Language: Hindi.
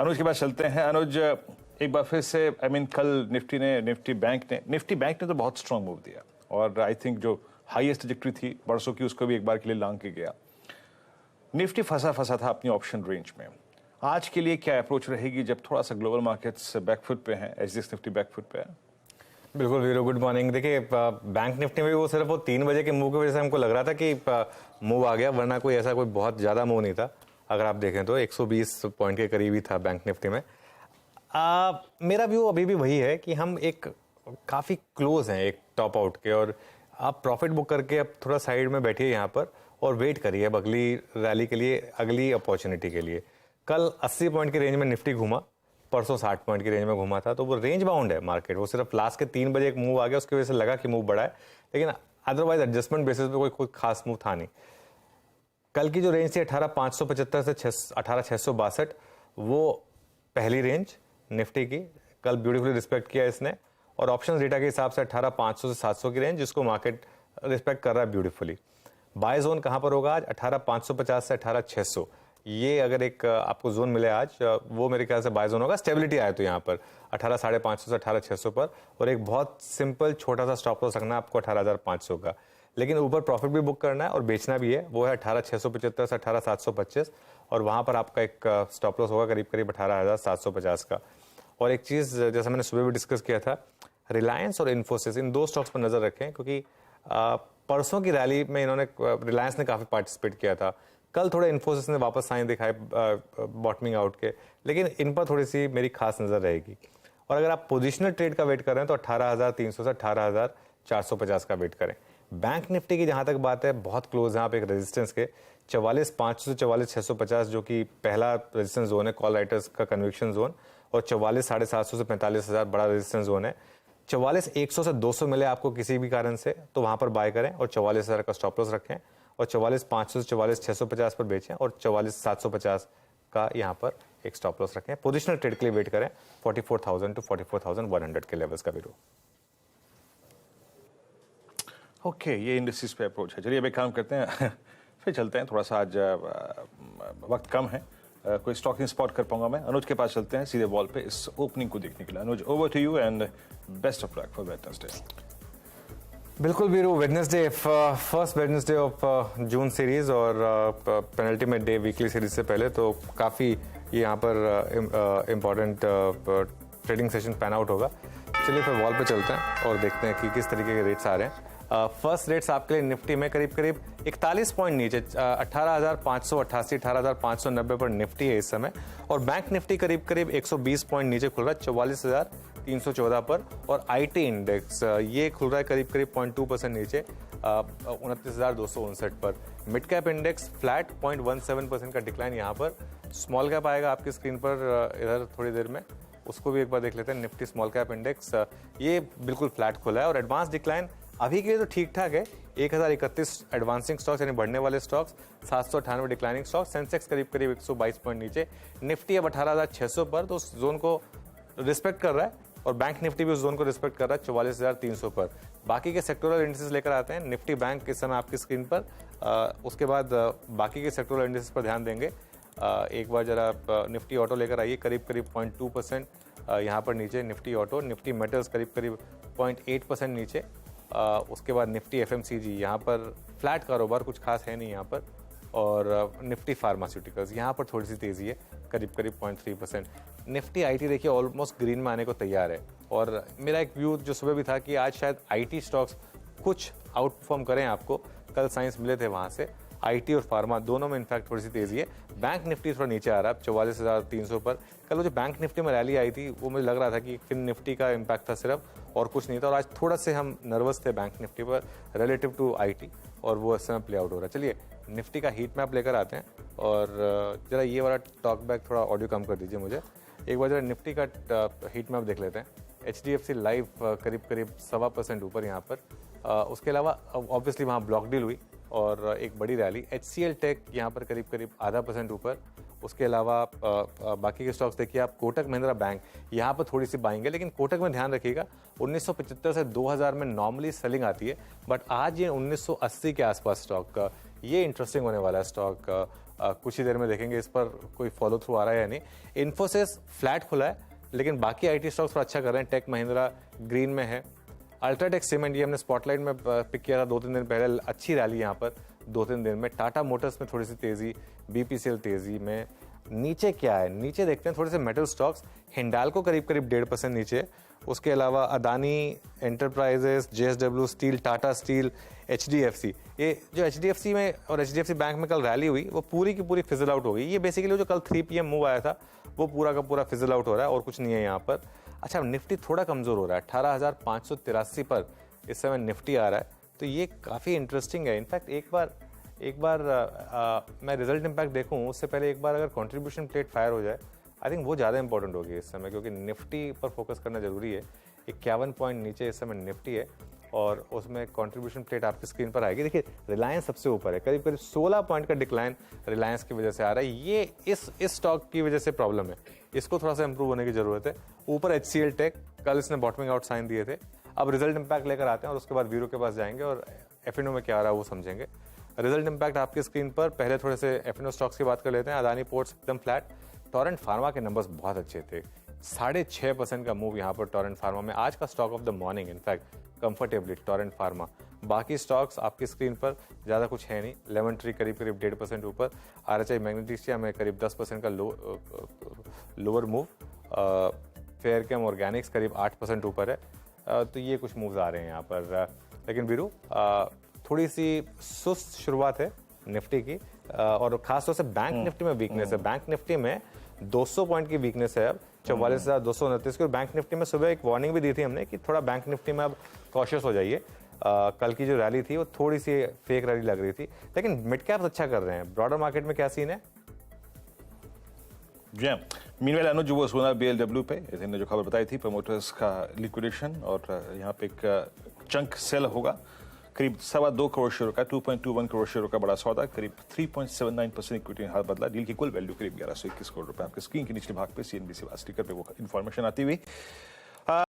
अनुज के पास चलते हैं। अनुज, एक बार फिर से कल निफ्टी बैंक ने तो बहुत स्ट्रांग मूव दिया और आई थिंक जो हाईएस्ट ट्रैजेक्टरी थी बरसों की उसको भी एक बार के लिए लांग के गया। निफ्टी फंसा था अपनी ऑप्शन रेंज में। आज के लिए क्या अप्रोच रहेगी जब थोड़ा सा ग्लोबल मार्केट्स बैकफुट पे हैं, एचडीएक्स निफ्टी बैकफुट पे है? बिल्कुल वीरो, गुड मॉर्निंग। देखिए बैंक निफ्टी में भी सिर्फ वो 3 बजे के मूव की वजह से हमको लग रहा था कि मूव आ गया, वरना कोई ऐसा कोई बहुत ज़्यादा मूव नहीं था। अगर आप देखें तो 120 पॉइंट के करीब ही था बैंक निफ्टी में। मेरा व्यू अभी भी वही है कि हम एक काफ़ी क्लोज हैं एक टॉप आउट के, और आप प्रॉफिट बुक करके अब थोड़ा साइड में बैठिए यहाँ पर और वेट करिए अब अगली रैली के लिए, अगली अपॉर्चुनिटी के लिए। कल 80 पॉइंट की रेंज में निफ्टी घूमा, परसों 60 पॉइंट की रेंज में घूमा था, तो वो रेंज बाउंड है मार्केट। वो सिर्फ लास्ट के 3 बजे एक मूव आ गया, उसकी वजह से लगा कि मूव बढ़ा है, लेकिन अदरवाइज एडजस्टमेंट बेसिस पे कोई खास मूव था नहीं। कल की जो रेंज थी 18,575 से 18,662, वो पहली रेंज निफ्टी की कल ब्यूटीफुली रिस्पेक्ट किया इसने, और ऑप्शन डेटा के हिसाब से 18,500 से 700 की रेंज जिसको मार्केट रिस्पेक्ट कर रहा है ब्यूटीफुली। बाय जोन कहां पर होगा आज? 18,550 से 18,600। ये अगर एक आपको जोन मिले आज, वो मेरे ख्याल से बाय जोन होगा। स्टेबिलिटी आए तो यहाँ पर 18,550 से 18,600 पर, और एक बहुत सिंपल छोटा सा स्टॉप लॉस रखना है आपको 18,500 का। लेकिन ऊपर प्रॉफिट भी बुक करना है और बेचना भी है, वो है 18,675 से 18,725, और वहां पर आपका एक स्टॉप लॉस होगा करीब करीब 18,750 का। और एक चीज जैसा मैंने सुबह भी डिस्कस किया था, रिलायंस और इन्फोसिस, इन 2 स्टॉक्स पर नजर रखें, क्योंकि परसों की रैली में इन्होंने, रिलायंस ने काफी पार्टिसिपेट किया था। कल थोड़े इन्फोसिस ने वापस साइन दिखाए बॉटमिंग आउट के, लेकिन इन पर थोड़ी सी मेरी खास नजर रहेगी। और अगर आप पोजिशनल ट्रेड का वेट कर रहे हैं तो 18,300 से 18,450 का वेट करें। बैंक निफ्टी की जहां तक बात है, बहुत क्लोज है आप एक रेजिस्टेंस के 44,500 से 44,650, जो कि पहला रेजिस्टेंस जोन है कॉल राइटर्स का कन्विक्शन जोन, और 44,750 से 45,000 बड़ा रेजिस्टेंस जोन है। 44,100 से 200 मिले आपको किसी भी कारण से तो वहां पर बाय करें और 44,000 का स्टॉप लॉस रखें, और 44,500 से 44,650 पर बेचें, और 44,750 का यहाँ पर एक स्टॉप लॉस रखें। पोजिशनल ट्रेड के लिए वेट करें 44,000 टू 44,100 के लेवल्स का भी। ओके, ये इंडस्ट्रीज पे अप्रोच है। चलिए अब एक काम करते हैं फिर चलते हैं, थोड़ा सा आज वक्त कम है, कोई स्टॉकिंग स्पॉट कर पाऊंगा मैं। अनुज के पास चलते हैं सीधे वॉल पे इस ओपनिंग को देखने के लिए। Anuj, over to you and best of luck for Wednesday. बिल्कुल Veeru, Wednesday, first Wednesday of June series और पेनल्टीमेट डे वीकली सीरीज से पहले, तो काफ़ी ये यहाँ पर important trading session pan out होगा। चलिए फिर वॉल पे चलते हैं और देखते हैं कि किस तरीके के रेट्स आ रहे हैं। फर्स्ट रेट्स आपके लिए निफ्टी में करीब करीब 41 पॉइंट नीचे 18,588 18,590 पर निफ्टी है इस समय, और बैंक निफ्टी करीब करीब 120 पॉइंट नीचे खुल रहा है 44,314 पर, और आईटी इंडेक्स ये खुल रहा है करीब करीब 0.2% नीचे 29,259 पर। मिड कैप इंडेक्स फ्लैट 0.17% का डिक्लाइन यहाँ पर। स्मॉल कैप आएगा आपकी स्क्रीन पर इधर थोड़ी देर में, उसको भी एक बार देख लेते हैं। निफ्टी स्मॉल कैप इंडेक्स ये बिल्कुल फ्लैट खुला है, और एडवांस डिक्लाइन अभी के लिए तो ठीक ठाक है। 1031 एडवांसिंग स्टॉक्स यानी बढ़ने वाले स्टॉक्स, 798 डिक्लाइनिंग स्टॉक्स। सेंसेक्स करीब करीब 122 पॉइंट नीचे। निफ्टी अब 18,600 पर, तो उस जोन को रिस्पेक्ट कर रहा है, और बैंक निफ्टी भी उस जोन को रिस्पेक्ट कर रहा है 44,300 पर। बाकी के सेक्टोरल इंडिसेस लेकर आते हैं। निफ्टी बैंक इस समय आपकी स्क्रीन पर, उसके बाद बाकी के सेक्टोरल इंडिसेस पर ध्यान देंगे। एक बार जरा निफ्टी ऑटो लेकर आइए, करीब करीब 0.2% यहाँ पर नीचे निफ्टी ऑटो। निफ्टी मेटल्स करीब करीब 0.8% नीचे। उसके बाद निफ्टी एफएमसीजी यहाँ पर फ्लैट कारोबार, कुछ खास है नहीं यहाँ पर, और निफ्टी फार्मास्यूटिकल्स यहाँ पर थोड़ी सी तेज़ी है करीब करीब 0.3%। निफ्टी आईटी देखिए ऑलमोस्ट ग्रीन में आने को तैयार है, और मेरा एक व्यू जो सुबह भी था कि आज शायद आईटी स्टॉक्स कुछ आउट परफॉर्म करें आपको। कल साइंस मिले थे वहाँ से, आईटी और फार्मा दोनों में इनफैक्ट थोड़ी सी तेज़ी है। बैंक निफ्टी थोड़ा नीचे आ रहा है 44,300 पर। कल वो जो बैंक निफ्टी में रैली आई थी वो मुझे लग रहा था कि फिर निफ्टी का इम्पैक्ट था सिर्फ, और कुछ नहीं था, और आज थोड़ा से हम नर्वस थे बैंक निफ्टी पर रिलेटिव टू आईटी, और वो इस समय प्ले आउट हो रहा है। चलिए निफ्टी का हीट मैप लेकर आते हैं, और जरा ये वाला टॉक बैक थोड़ा ऑडियो कम कर दीजिए मुझे। एक बार जरा निफ्टी का हीट मैप देख लेते हैं। HDFC लाइव करीब करीब 1.25% ऊपर यहाँ पर। उसके अलावा ऑब्वियसली वहाँ ब्लॉक डील हुई और एक बड़ी रैली। HCL टेक यहाँ पर करीब करीब 0.5% ऊपर। उसके अलावा बाकी के स्टॉक्स देखिए आप, कोटक महिंद्रा बैंक यहाँ पर थोड़ी सी बाइंग है, लेकिन कोटक में ध्यान रखिएगा 1975 से 2000 में नॉर्मली सेलिंग आती है, बट आज ये 1980 के आसपास स्टॉक, ये इंटरेस्टिंग होने वाला है स्टॉक। कुछ ही देर में देखेंगे इस पर कोई फॉलो थ्रू आ रहा है या नहीं। इन्फोसिस फ्लैट खुला है, लेकिन बाकी आईटी स्टॉक्स पर अच्छा कर रहे हैं। टेक महिंद्रा ग्रीन में है। अल्ट्राटेक सीमेंट ये हमने स्पॉटलाइट में पिक किया था 2-3 दिन पहले, अच्छी रैली यहाँ पर 2-3 दिन में। टाटा मोटर्स में थोड़ी सी तेजी, बीपीसीएल तेजी में। नीचे क्या है, नीचे देखते हैं थोड़े से मेटल स्टॉक्स। हिंडाल्को करीब 1.5% नीचे। उसके अलावा Adani enterprises, JSW steel, Tata steel, HDFC. ये जो एचडीएफसी में और एचडीएफसी बैंक में कल रैली हुई वो पूरी की पूरी फिजल आउट हो गई। ये बेसिकली जो कल 3 PM मूव आया था वो पूरा का पूरा फिजल आउट हो रहा है और कुछ नहीं है यहाँ पर। अच्छा, निफ्टी थोड़ा कमजोर हो रहा है, 18,583 पर इस समय निफ्टी आ रहा है, तो ये काफ़ी इंटरेस्टिंग है। इनफैक्ट एक बार मैं रिजल्ट इम्पैक्ट देखूँ उससे पहले एक बार अगर कंट्रीब्यूशन प्लेट फायर हो जाए, आई थिंक वो ज़्यादा इंपॉर्टेंट होगी इस समय, क्योंकि निफ्टी पर फोकस करना जरूरी है। 51 पॉइंट नीचे इस समय निफ्टी है और उसमें कंट्रीब्यूशन प्लेट आपकी स्क्रीन पर आएगी। देखिए, रिलायंस सबसे ऊपर है, करीब 16 पॉइंट का डिक्लाइन रिलायंस की वजह से आ रहा है। ये इस स्टॉक की वजह से प्रॉब्लम है, इसको थोड़ा सा इंप्रूव होने की जरूरत है। ऊपर HCL टेक, कल इसने बॉटमिंग आउट साइन दिए थे। अब रिजल्ट इम्पैक्ट लेकर आते हैं और उसके बाद वीरो के पास जाएंगे और एफएनओ में क्या आ रहा है वो समझेंगे। रिजल्ट इम्पैक्ट आपकी स्क्रीन पर। पहले थोड़े से एफएनओ स्टॉक्स की बात कर लेते हैं। अदानी पोर्ट्स एकदम फ्लैट। टोरेंट फार्मा के नंबर्स बहुत अच्छे थे, 6.5% का मूव यहाँ पर टोरेंट फार्मा में। आज का stock of the morning in fact comfortably Torrent pharma. बाकी स्टॉक्स आपकी स्क्रीन पर ज़्यादा कुछ है नहीं। लेमन ट्री करीब 1.5% ऊपर। RHI मैग्नेटिशिया में करीब 10% का लोअर मूव। फेयरकेम ऑर्गेनिक्स करीब 8% ऊपर है। तो ये कुछ मूव्स आ रहे हैं यहाँ पर। लेकिन वीरू, थोड़ी सी सुस्त शुरुआत है निफ्टी की और खासतौर से बैंक निफ्टी में वीकनेस है। बैंक निफ्टी में 200 पॉइंट की वीकनेस है अब, 44,229 की। बैंक निफ्टी में सुबह एक वार्निंग भी दी थी हमने कि थोड़ा बैंक निफ्टी में अब कॉशियस हो जाइए। कल की जो रैली थी वो थोड़ी सी फेक रैली लग रही थी, लेकिन मिड कैप्स अच्छा कर रहे हैं। ब्रॉडर मार्केट में क्या सीन है? जी हाँ, मीनवेल अनुज जो वो सोना BLW पे इन्होंने जो खबर बताई थी प्रमोटर्स का लिक्विडेशन, और यहाँ पे एक चंक सेल होगा करीब 2.25 करोड़ शेयरों का, 2.21 करोड़ शेयरों का बड़ा सौदा, करीब 3.79% इक्विटी हाथ बदला। डील की कुल वैल्यू करीब 1121 करोड़ रुपए। आपके स्क्रीन के निचले भाग पे CNBC स्टिकर पे वो इन्फॉर्मेशन आती हुई